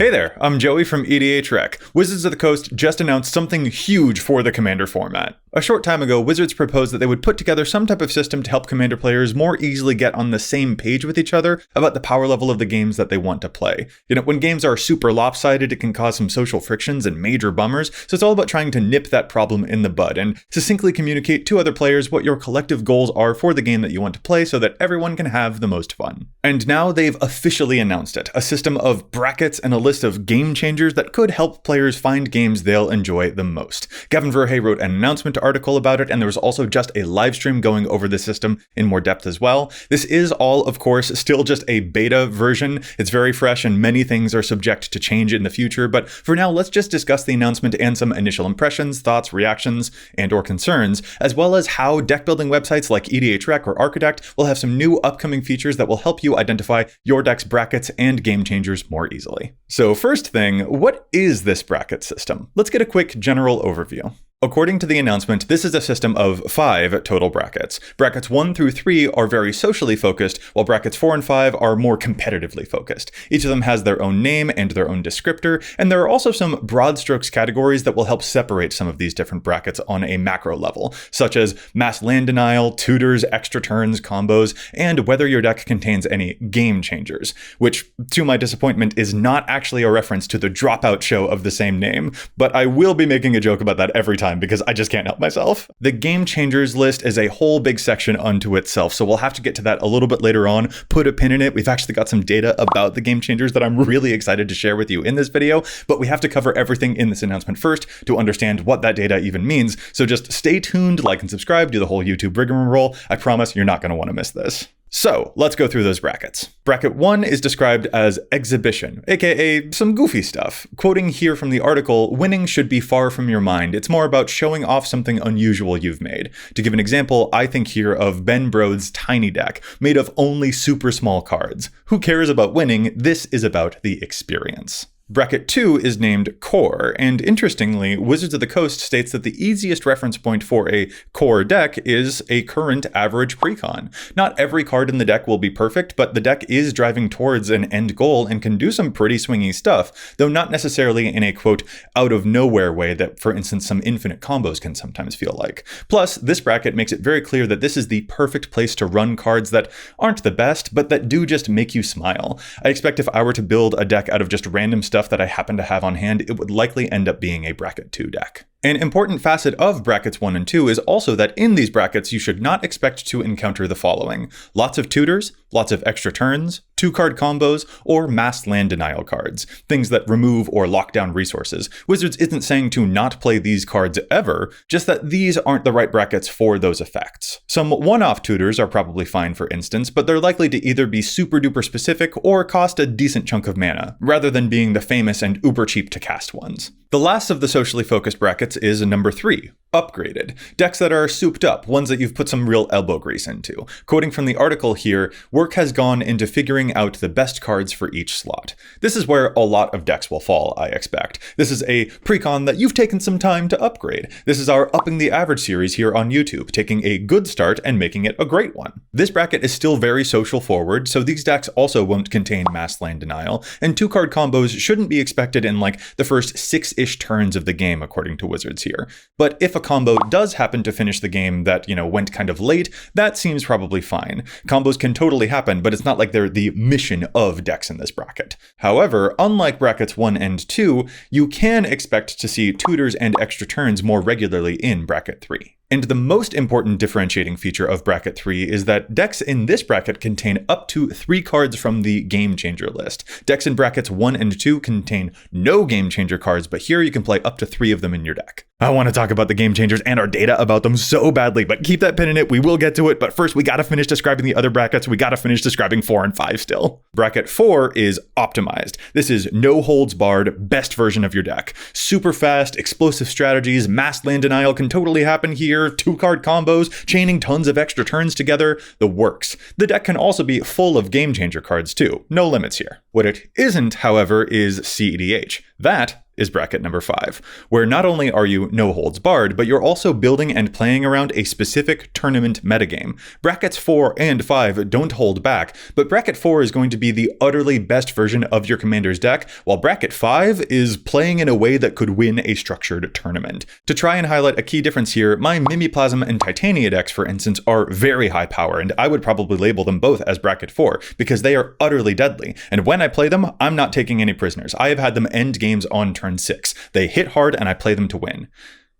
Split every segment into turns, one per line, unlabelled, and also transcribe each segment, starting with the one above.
Hey there, I'm Joey from EDHREC. Wizards of the Coast just announced something huge for the Commander format. A short time ago, Wizards proposed that they would put together some type of system to help Commander players more easily get on the same page with each other about the power level of the games that they want to play. When games are super lopsided, it can cause some social frictions and major bummers, so it's all about trying to nip that problem in the bud and succinctly communicate to other players what your collective goals are for the game that you want to play so that everyone can have the most fun. And now they've officially announced it, a system of brackets and a list of game changers that could help players find games they'll enjoy the most. Gavin Verhey wrote an announcement article about it, and there was also just a live stream going over the system in more depth as well. This is all, of course, still just a beta version. It's very fresh and many things are subject to change in the future, but for now, let's just discuss the announcement and some initial impressions, thoughts, reactions, and/or concerns, as well as how deck building websites like EDHREC or Architect will have some new upcoming features that will help you identify your deck's brackets and game changers more easily. So first thing, what is this bracket system? Let's get a quick general overview. According to the announcement, this is a system of 5 total brackets. Brackets 1 through 3 are very socially focused, while brackets 4 and 5 are more competitively focused. Each of them has their own name and their own descriptor, and there are also some broad strokes categories that will help separate some of these different brackets on a macro level, such as mass land denial, tutors, extra turns, combos, and whether your deck contains any game changers, which, to my disappointment, is not actually a reference to the Dropout show of the same name, but I will be making a joke about that every time because I just can't help myself. The game changers list is a whole big section unto itself, so we'll have to get to that a little bit later on, put a pin in it. We've actually got some data about the game changers that I'm really excited to share with you in this video, but we have to cover everything in this announcement first to understand what that data even means. So just stay tuned, like and subscribe, do the whole YouTube rigmarole. I promise you're not going to want to miss this. So let's go through those brackets. Bracket 1 is described as exhibition, aka some goofy stuff. Quoting here from the article, winning should be far from your mind. It's more about showing off something unusual you've made. To give an example, I think here of Ben Brode's tiny deck, made of only super small cards. Who cares about winning? This is about the experience. Bracket 2 is named Core, and interestingly, Wizards of the Coast states that the easiest reference point for a core deck is a current average precon. Not every card in the deck will be perfect, but the deck is driving towards an end goal and can do some pretty swingy stuff, though not necessarily in a, quote, out of nowhere way that, for instance, some infinite combos can sometimes feel like. Plus, this bracket makes it very clear that this is the perfect place to run cards that aren't the best, but that do just make you smile. I expect if I were to build a deck out of just random stuff that I happen to have on hand, it would likely end up being a bracket 2 deck. An important facet of brackets 1 and 2 is also that in these brackets, you should not expect to encounter the following: lots of tutors, lots of extra turns, 2-card combos, or mass land denial cards, things that remove or lock down resources. Wizards isn't saying to not play these cards ever, just that these aren't the right brackets for those effects. Some one-off tutors are probably fine, for instance, but they're likely to either be super duper specific or cost a decent chunk of mana, rather than being the famous and uber cheap to cast ones. The last of the socially focused brackets is number 3, upgraded. Decks that are souped up, ones that you've put some real elbow grease into. Quoting from the article here, work has gone into figuring out the best cards for each slot. This is where a lot of decks will fall, I expect. This is a precon that you've taken some time to upgrade. This is our Upping the Average series here on YouTube, taking a good start and making it a great one. This bracket is still very social forward, so these decks also won't contain mass land denial, and 2-card combos shouldn't be expected in like the first 6-ish turns of the game, according to Wizards here. But if a combo does happen to finish the game that, went kind of late, that seems probably fine. Combos can totally happen, but it's not like they're the mission of decks in this bracket. However, unlike brackets 1 and 2, you can expect to see tutors and extra turns more regularly in bracket 3. And the most important differentiating feature of bracket 3 is that decks in this bracket contain up to 3 cards from the game changer list. Decks in brackets 1 and 2 contain no game changer cards, but here you can play up to 3 of them in your deck. I want to talk about the game changers and our data about them so badly, but keep that pin in it, we will get to it, but first we gotta finish describing the other brackets, we gotta finish describing 4 and 5 still. Bracket 4 is optimized. This is no holds barred, best version of your deck. Super fast, explosive strategies, mass land denial can totally happen here, 2-card combos, chaining tons of extra turns together, the works. The deck can also be full of game changer cards too, no limits here. What it isn't, however, is CEDH. That is bracket number 5, where not only are you no holds barred, but you're also building and playing around a specific tournament metagame. Brackets 4 and 5 don't hold back, but bracket 4 is going to be the utterly best version of your commander's deck, while bracket 5 is playing in a way that could win a structured tournament. To try and highlight a key difference here, my Mimiplasm and Titania decks, for instance, are very high power, and I would probably label them both as bracket 4 because they are utterly deadly, and when I play them, I'm not taking any prisoners. I have had them end games on turn 6. They hit hard and I play them to win.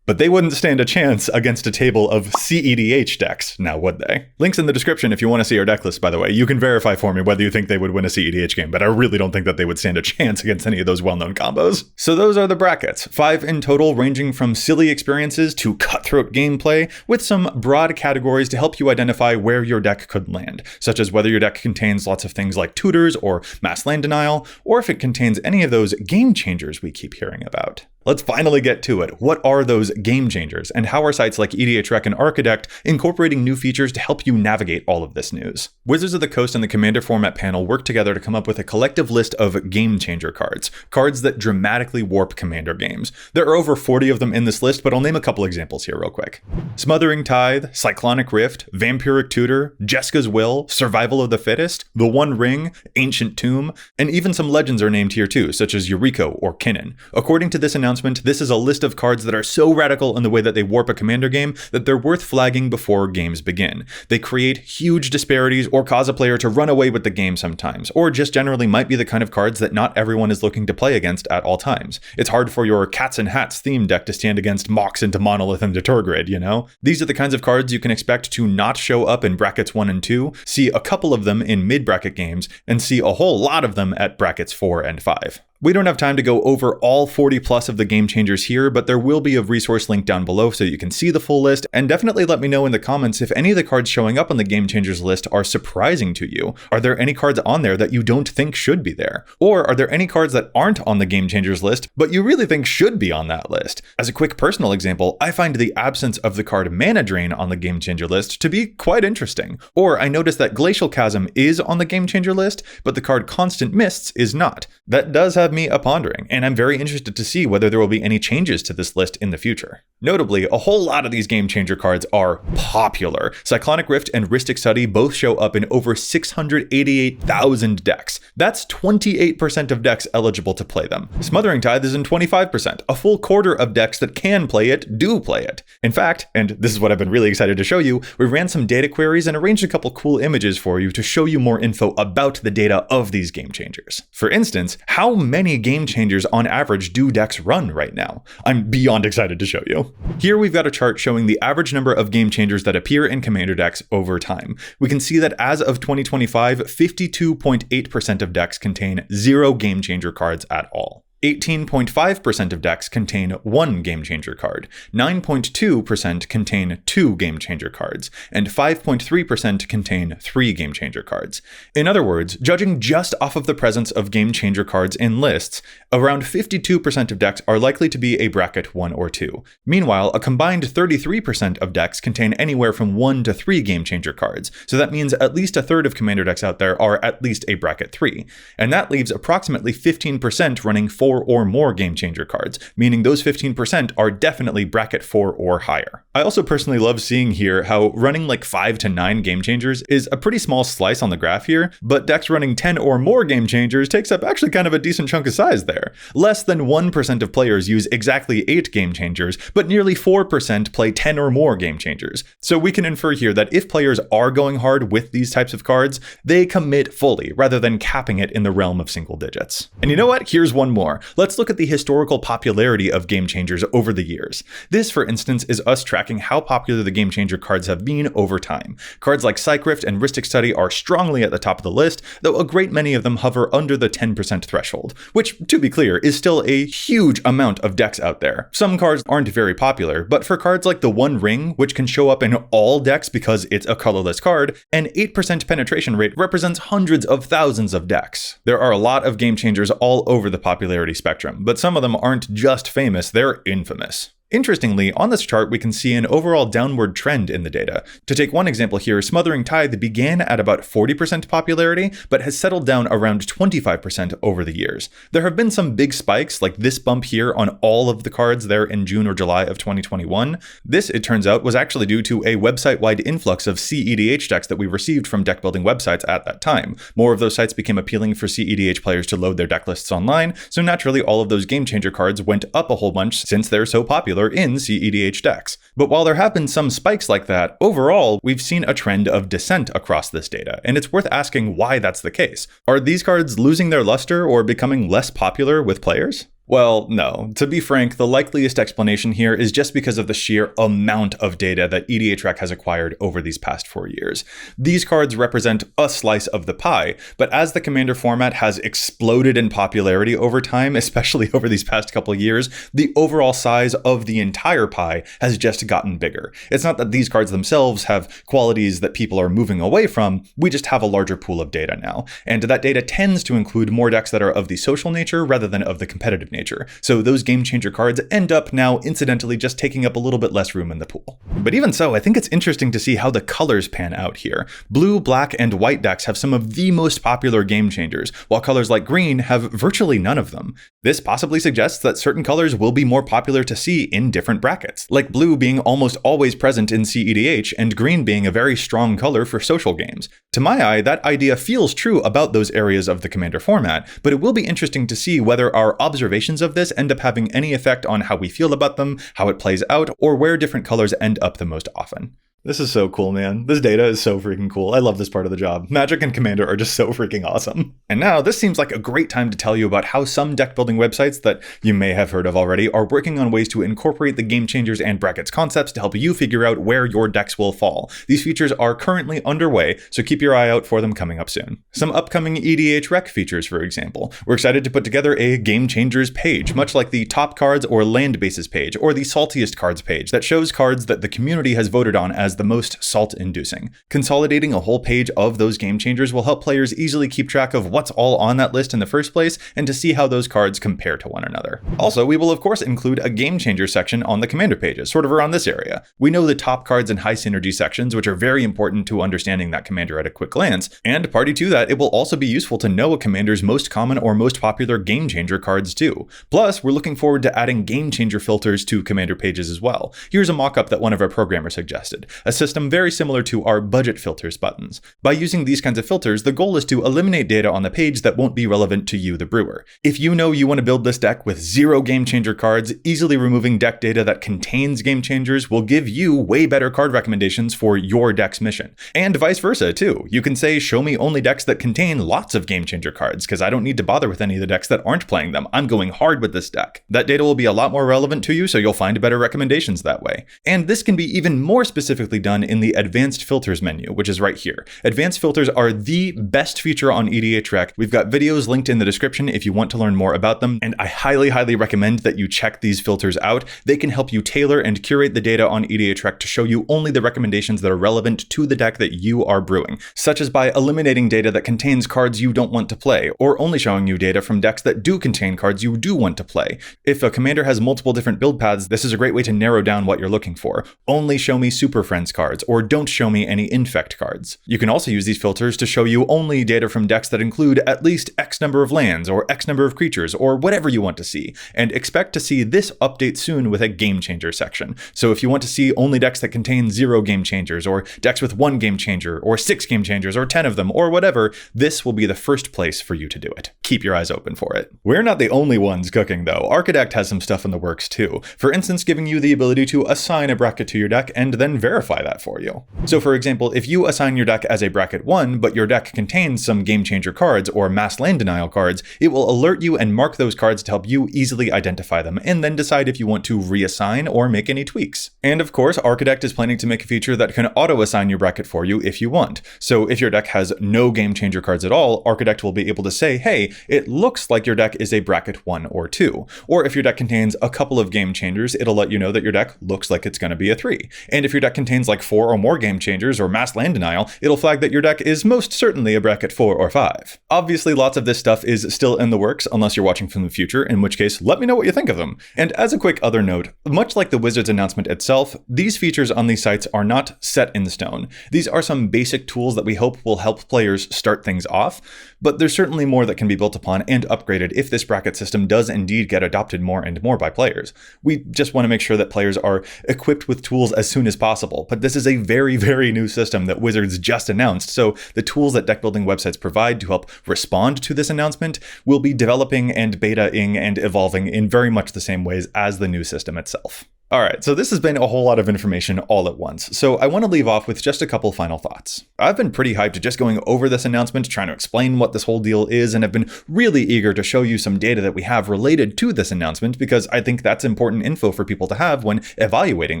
But they wouldn't stand a chance against a table of CEDH decks, now would they? Links in the description if you want to see our deck list, by the way. You can verify for me whether you think they would win a CEDH game, but I really don't think that they would stand a chance against any of those well-known combos. So those are the brackets, 5 in total, ranging from silly experiences to cutthroat gameplay, with some broad categories to help you identify where your deck could land, such as whether your deck contains lots of things like tutors or mass land denial, or if it contains any of those game changers we keep hearing about. Let's finally get to it. What are those game changers, and how are sites like EDHREC and Architect incorporating new features to help you navigate all of this news? Wizards of the Coast and the Commander Format panel worked together to come up with a collective list of game changer cards, cards that dramatically warp Commander games. There are over 40 of them in this list, but I'll name a couple examples here real quick. Smothering Tithe, Cyclonic Rift, Vampiric Tutor, Jeska's Will, Survival of the Fittest, The One Ring, Ancient Tomb, and even some legends are named here too, such as Yuriko or Kinnan. According to this announcement, this is a list of cards that are so radical in the way that they warp a Commander game that they're worth flagging before games begin. They create huge disparities or cause a player to run away with the game sometimes, or just generally might be the kind of cards that not everyone is looking to play against at all times. It's hard for your Cats and Hats theme deck to stand against Mox into Monolith into Turgrid, you know? These are the kinds of cards you can expect to not show up in brackets 1 and 2, see a couple of them in mid-bracket games, and see a whole lot of them at brackets 4 and 5. We don't have time to go over all 40 plus of the game changers here, but there will be a resource link down below so you can see the full list, and definitely let me know in the comments if any of the cards showing up on the game changers list are surprising to you. Are there any cards on there that you don't think should be there? Or are there any cards that aren't on the game changers list, but you really think should be on that list? As a quick personal example, I find the absence of the card Mana Drain on the game changer list to be quite interesting. Or I noticed that Glacial Chasm is on the game changer list, but the card Constant Mists is not. That does have me a pondering, and I'm very interested to see whether there will be any changes to this list in the future. Notably, a whole lot of these game changer cards are popular. Cyclonic Rift and Rhystic Study both show up in over 688,000 decks. That's 28% of decks eligible to play them. Smothering Tithe is in 25%. A full quarter of decks that can play it do play it. In fact, and this is what I've been really excited to show you, we ran some data queries and arranged a couple cool images for you to show you more info about the data of these game changers. For instance, how many game changers on average do decks run right now? I'm beyond excited to show you. Here we've got a chart showing the average number of game changers that appear in Commander decks over time. We can see that as of 2025, 52.8% of decks contain 0 game changer cards at all. 18.5% of decks contain 1 game changer card, 9.2% contain 2 game changer cards, and 5.3% contain 3 game changer cards. In other words, judging just off of the presence of game changer cards in lists, around 52% of decks are likely to be a bracket 1 or 2. Meanwhile, a combined 33% of decks contain anywhere from 1 to 3 game changer cards, so that means at least a third of Commander decks out there are at least a bracket 3. And that leaves approximately 15% running 4 or more game changer cards, meaning those 15% are definitely bracket 4 or higher. I also personally love seeing here how running like 5 to 9 game changers is a pretty small slice on the graph here, but decks running 10 or more game changers takes up actually kind of a decent chunk of size there. Less than 1% of players use exactly 8 game changers, but nearly 4% play 10 or more game changers. So we can infer here that if players are going hard with these types of cards, they commit fully rather than capping it in the realm of single digits. And you know what? Here's one more. Let's look at the historical popularity of game changers over the years. This, for instance, is us tracking how popular the game changer cards have been over time. Cards like Cyc Rift and Rhystic Study are strongly at the top of the list, though a great many of them hover under the 10% threshold, which, to be clear, is still a huge amount of decks out there. Some cards aren't very popular, but for cards like the One Ring, which can show up in all decks because it's a colorless card, an 8% penetration rate represents hundreds of thousands of decks. There are a lot of game changers all over the popularity spectrum, but some of them aren't just famous, they're infamous. Interestingly, on this chart, we can see an overall downward trend in the data. To take one example here, Smothering Tithe began at about 40% popularity, but has settled down around 25% over the years. There have been some big spikes, like this bump here on all of the cards there in June or July of 2021. This, it turns out, was actually due to a website-wide influx of CEDH decks that we received from deck building websites at that time. More of those sites became appealing for CEDH players to load their deck lists online, so naturally all of those game changer cards went up a whole bunch since they're so popular in CEDH decks. But while there have been some spikes like that, overall, we've seen a trend of descent across this data, and it's worth asking why that's the case. Are these cards losing their luster or becoming less popular with players? Well, no. To be frank, the likeliest explanation here is just because of the sheer amount of data that EDHREC has acquired over these past 4 years. These cards represent a slice of the pie, but as the Commander format has exploded in popularity over time, especially over these past couple of years, the overall size of the entire pie has just gotten bigger. It's not that these cards themselves have qualities that people are moving away from, we just have a larger pool of data now. And that data tends to include more decks that are of the social nature rather than of the competitive nature. So those game changer cards end up now incidentally just taking up a little bit less room in the pool. But even so, I think it's interesting to see how the colors pan out here. Blue, black, and white decks have some of the most popular game changers, while colors like green have virtually none of them. This possibly suggests that certain colors will be more popular to see in different brackets, like blue being almost always present in CEDH and green being a very strong color for social games. To my eye, that idea feels true about those areas of the Commander format, but it will be interesting to see whether our observations of this end up having any effect on how we feel about them, how it plays out, or where different colors end up the most often. This is so cool, man. This data is so freaking cool. I love this part of the job. Magic and Commander are just so freaking awesome. And now, this seems like a great time to tell you about how some deck building websites that you may have heard of already are working on ways to incorporate the game changers and brackets concepts to help you figure out where your decks will fall. These features are currently underway, so keep your eye out for them coming up soon. Some upcoming EDHREC features, for example. We're excited to put together a game changers page, much like the top cards or land bases page, or the saltiest cards page, that shows cards that the community has voted on as the most salt-inducing. Consolidating a whole page of those game changers will help players easily keep track of what's all on that list in the first place and to see how those cards compare to one another. Also, we will of course include a game changer section on the Commander pages, sort of around this area. We know the top cards and high synergy sections, which are very important to understanding that Commander at a quick glance, and party to that, it will also be useful to know a Commander's most common or most popular game changer cards too. Plus, we're looking forward to adding game changer filters to Commander pages as well. Here's a mock-up that one of our programmers suggested, a system very similar to our budget filters buttons. By using these kinds of filters, the goal is to eliminate data on the page that won't be relevant to you, the brewer. If you know you want to build this deck with 0 game changer cards, easily removing deck data that contains game changers will give you way better card recommendations for your deck's mission. And vice versa too. You can say, show me only decks that contain lots of game changer cards, because I don't need to bother with any of the decks that aren't playing them. I'm going hard with this deck. That data will be a lot more relevant to you, so you'll find better recommendations that way. And this can be even more specifically done in the Advanced Filters menu, which is right here. Advanced Filters are the best feature on EDHREC. We've got videos linked in the description if you want to learn more about them, and I highly recommend that you check these filters out. They can help you tailor and curate the data on EDHREC to show you only the recommendations that are relevant to the deck that you are brewing, such as by eliminating data that contains cards you don't want to play, or only showing you data from decks that do contain cards you do want to play. If a commander has multiple different build paths, this is a great way to narrow down what you're looking for. Only show me Super Friends cards, or don't show me any Infect cards. You can also use these filters to show you only data from decks that include at least X number of lands, or X number of creatures, or whatever you want to see, and expect to see this update soon with a game changer section. So if you want to see only decks that contain 0 game changers, or decks with 1 game changer, or 6 game changers, or 10 of them, or whatever, this will be the first place for you to do it. Keep your eyes open for it. We're not the only ones cooking though. Architect has some stuff in the works too. For instance, giving you the ability to assign a bracket to your deck and then verify that for you. So for example, if you assign your deck as a bracket 1, but your deck contains some game changer cards or mass land denial cards, it will alert you and mark those cards to help you easily identify them, and then decide if you want to reassign or make any tweaks. And of course, Architect is planning to make a feature that can auto-assign your bracket for you if you want. So if your deck has no game changer cards at all, Architect will be able to say, hey, it looks like your deck is a bracket 1 or 2. Or if your deck contains a couple of game changers, it'll let you know that your deck looks like it's going to be a 3. And if your deck contains contains like 4 or more game changers or mass land denial, it'll flag that your deck is most certainly a bracket 4 or 5. Obviously, lots of this stuff is still in the works unless you're watching from the future, in which case, let me know what you think of them. And as a quick other note, much like the Wizards announcement itself, these features on these sites are not set in stone. These are some basic tools that we hope will help players start things off, but there's certainly more that can be built upon and upgraded if this bracket system does indeed get adopted more and more by players. We just want to make sure that players are equipped with tools as soon as possible, but this is a very, very new system that Wizards just announced, so the tools that deck building websites provide to help respond to this announcement will be developing and beta-ing and evolving in very much the same ways as the new system itself. Alright, so this has been a whole lot of information all at once, so I want to leave off with just a couple final thoughts. I've been pretty hyped just going over this announcement, trying to explain what this whole deal is, and have been really eager to show you some data that we have related to this announcement because I think that's important info for people to have when evaluating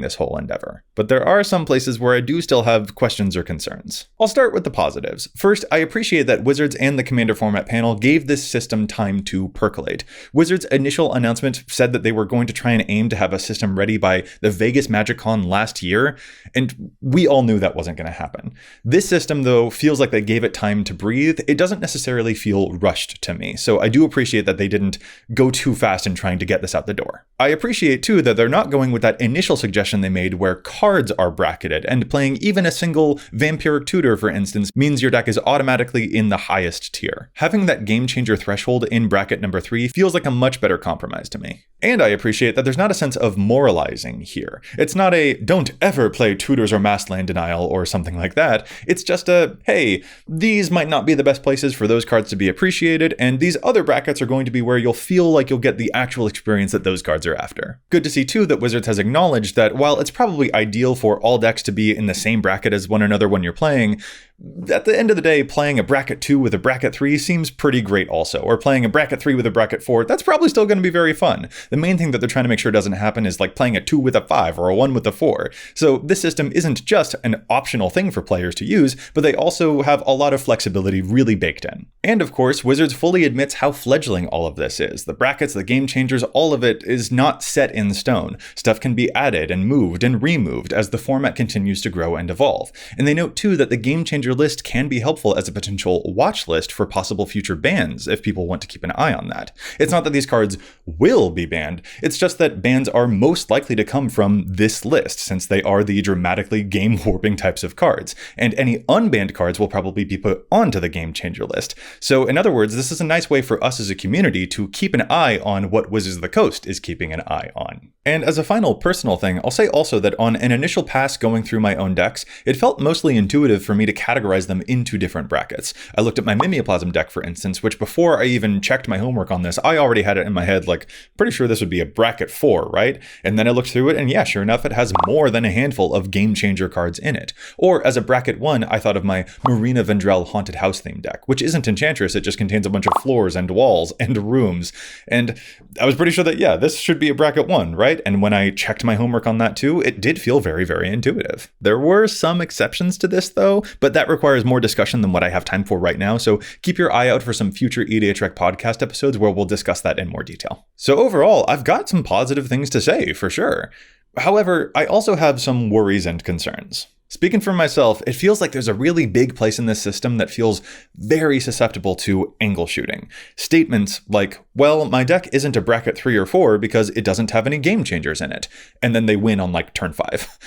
this whole endeavor. But there are some places where I do still have questions or concerns. I'll start with the positives. First, I appreciate that Wizards and the Commander Format panel gave this system time to percolate. Wizards' initial announcement said that they were going to try and aim to have a system ready by the Vegas MagicCon last year, and we all knew that wasn't going to happen. This system, though, feels like they gave it time to breathe. It doesn't necessarily feel rushed to me, so I do appreciate that they didn't go too fast in trying to get this out the door. I appreciate, too, that they're not going with that initial suggestion they made where cards are bracketed, and playing even a single Vampiric Tutor, for instance, means your deck is automatically in the highest tier. Having that game changer threshold in bracket number 3 feels like a much better compromise to me. And I appreciate that there's not a sense of moralizing here. It's not a don't ever play tutors or mass land denial or something like that. It's just a, hey, these might not be the best places for those cards to be appreciated, and these other brackets are going to be where you'll feel like you'll get the actual experience that those cards are after. Good to see too that Wizards has acknowledged that while it's probably ideal for all decks to be in the same bracket as one another when you're playing, at the end of the day, playing a bracket 2 with a bracket 3 seems pretty great also, or playing a bracket 3 with a bracket 4, that's probably still going to be very fun. The main thing that they're trying to make sure doesn't happen is like playing a 2 with a 5 or a 1 with a 4. So this system isn't just an optional thing for players to use, but they also have a lot of flexibility really baked in. And of course, Wizards fully admits how fledgling all of this is. The brackets, the game changers, all of it is not set in stone. Stuff can be added and moved and removed as the format continues to grow and evolve. And they note too that the game changer list can be helpful as a potential watch list for possible future bans if people want to keep an eye on that. It's not that these cards will be banned, it's just that bans are most likely to come from this list since they are the dramatically game warping types of cards, and any unbanned cards will probably be put onto the game changer list. So in other words, this is a nice way for us as a community to keep an eye on what Wizards of the Coast is keeping an eye on. And as a final personal thing, I'll say also that on an initial pass going through my own decks, it felt mostly intuitive for me to categorize them into different brackets. I looked at my Mimeoplasm deck, for instance, which before I even checked my homework on this, I already had it in my head, like, pretty sure this would be a bracket 4, right? And then I looked through it, and yeah, sure enough, it has more than a handful of game changer cards in it. Or as a bracket 1, I thought of my Marina Vendrell Haunted House theme deck, which isn't Enchantress, it just contains a bunch of floors and walls and rooms. And I was pretty sure that, yeah, this should be a bracket 1, right? And when I checked my homework on that too, it did feel very, very intuitive. There were some exceptions to this though, but that requires more discussion than what I have time for right now, so keep your eye out for some future EDHREC podcast episodes where we'll discuss that in more detail. So overall, I've got some positive things to say, for sure. However, I also have some worries and concerns. Speaking for myself, it feels like there's a really big place in this system that feels very susceptible to angle shooting. Statements like, well, my deck isn't a bracket 3 or 4 because it doesn't have any game changers in it. And then they win on like turn 5.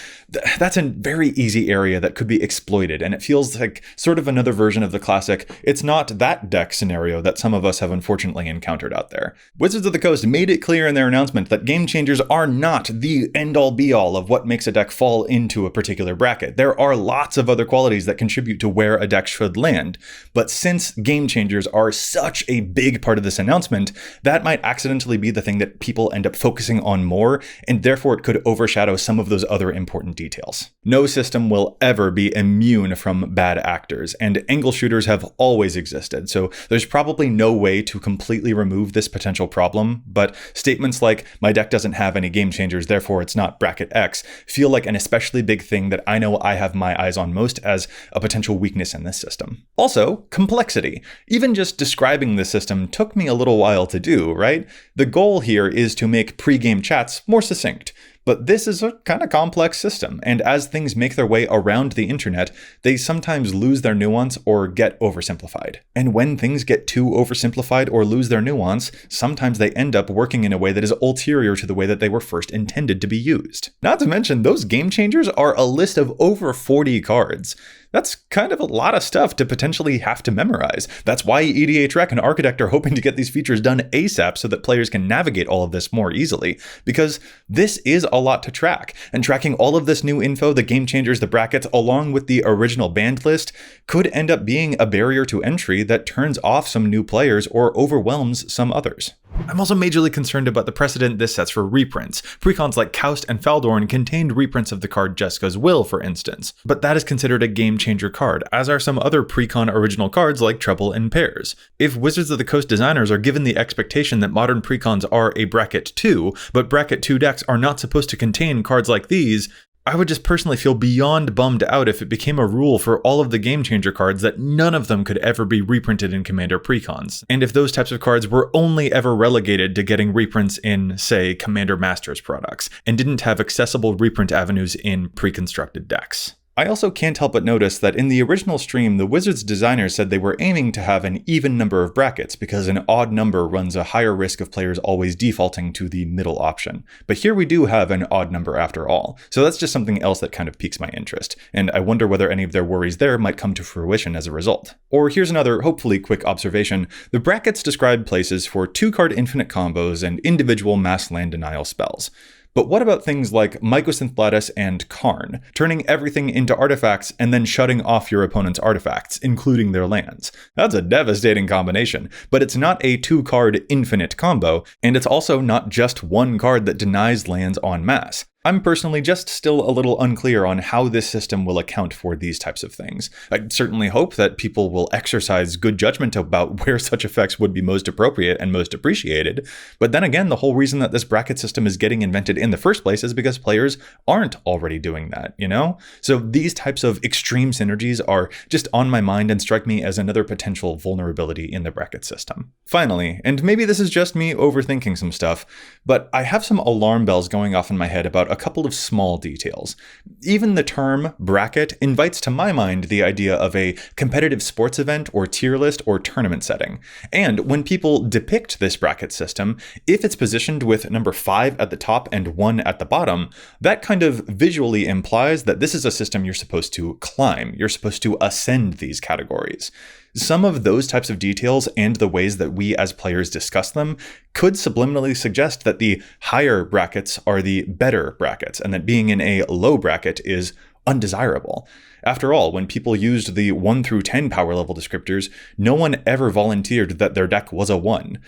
That's a very easy area that could be exploited. And it feels like sort of another version of the classic, it's not that deck scenario that some of us have unfortunately encountered out there. Wizards of the Coast made it clear in their announcement that game changers are not the end-all be-all of what makes a deck fall into a particular bracket. There are lots of other qualities that contribute to where a deck should land, but since game changers are such a big part of this announcement, that might accidentally be the thing that people end up focusing on more, and therefore it could overshadow some of those other important details. No system will ever be immune from bad actors, and angle shooters have always existed, so there's probably no way to completely remove this potential problem, but statements like, my deck doesn't have any game changers, therefore it's not bracket X, feel like an especially big thing that I know I have my eyes on most as a potential weakness in this system. Also, complexity. Even just describing the system took me a little while to do, right? The goal here is to make pre-game chats more succinct. But this is a kind of complex system, and as things make their way around the internet, they sometimes lose their nuance or get oversimplified. And when things get too oversimplified or lose their nuance, sometimes they end up working in a way that is ulterior to the way that they were first intended to be used. Not to mention, those game changers are a list of over 40 cards. That's kind of a lot of stuff to potentially have to memorize. That's why EDHREC and Architect are hoping to get these features done ASAP so that players can navigate all of this more easily, because this is a lot to track, and tracking all of this new info, the game changers, the brackets, along with the original banned list, could end up being a barrier to entry that turns off some new players or overwhelms some others. I'm also majorly concerned about the precedent this sets for reprints. Precons like Kaust and Faldorn contained reprints of the card Jessica's Will, for instance, but that is considered a game changer card, as are some other precon original cards like Trouble in Pairs. If Wizards of the Coast designers are given the expectation that modern precons are a bracket 2, but bracket 2 decks are not supposed to contain cards like these, I would just personally feel beyond bummed out if it became a rule for all of the Game Changer cards that none of them could ever be reprinted in Commander precons, and if those types of cards were only ever relegated to getting reprints in, say, Commander Masters products, and didn't have accessible reprint avenues in pre-constructed decks. I also can't help but notice that in the original stream, the Wizards designers said they were aiming to have an even number of brackets because an odd number runs a higher risk of players always defaulting to the middle option. But here we do have an odd number after all, so that's just something else that kind of piques my interest, and I wonder whether any of their worries there might come to fruition as a result. Or here's another hopefully quick observation: the brackets describe places for 2-card infinite combos and individual mass land denial spells. But what about things like Mycosynth Lattice and Karn, turning everything into artifacts and then shutting off your opponent's artifacts, including their lands? That's a devastating combination, but it's not a 2-card infinite combo, and it's also not just one card that denies lands en masse. I'm personally just still a little unclear on how this system will account for these types of things. I certainly hope that people will exercise good judgment about where such effects would be most appropriate and most appreciated, but then again, the whole reason that this bracket system is getting invented in the first place is because players aren't already doing that, you know? So these types of extreme synergies are just on my mind and strike me as another potential vulnerability in the bracket system. Finally, and maybe this is just me overthinking some stuff, but I have some alarm bells going off in my head about a couple of small details. Even the term bracket invites to my mind the idea of a competitive sports event or tier list or tournament setting. And when people depict this bracket system, if it's positioned with number 5 at the top and 1 at the bottom, that kind of visually implies that this is a system you're supposed to climb. You're supposed to ascend these categories. Some of those types of details and the ways that we as players discuss them could subliminally suggest that the higher brackets are the better brackets, and that being in a low bracket is undesirable. After all, when people used the 1 through 10 power level descriptors, no one ever volunteered that their deck was a 1.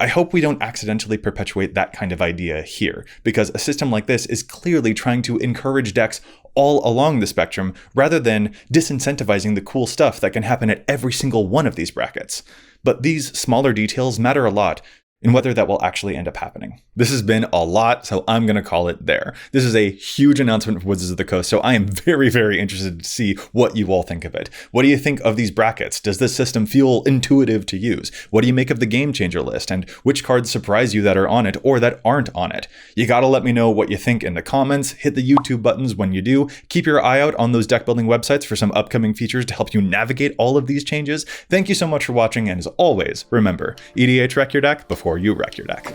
I hope we don't accidentally perpetuate that kind of idea here, because a system like this is clearly trying to encourage decks all along the spectrum, rather than disincentivizing the cool stuff that can happen at every single one of these brackets. But these smaller details matter a lot in whether that will actually end up happening. This has been a lot, so I'm going to call it there. This is a huge announcement for Wizards of the Coast, so I am very, very interested to see what you all think of it. What do you think of these brackets? Does this system feel intuitive to use? What do you make of the Game Changer list? And which cards surprise you that are on it or that aren't on it? You gotta let me know what you think in the comments. Hit the YouTube buttons when you do. Keep your eye out on those deck building websites for some upcoming features to help you navigate all of these changes. Thank you so much for watching, and as always, remember, EDHREC your deck before you wreck your deck.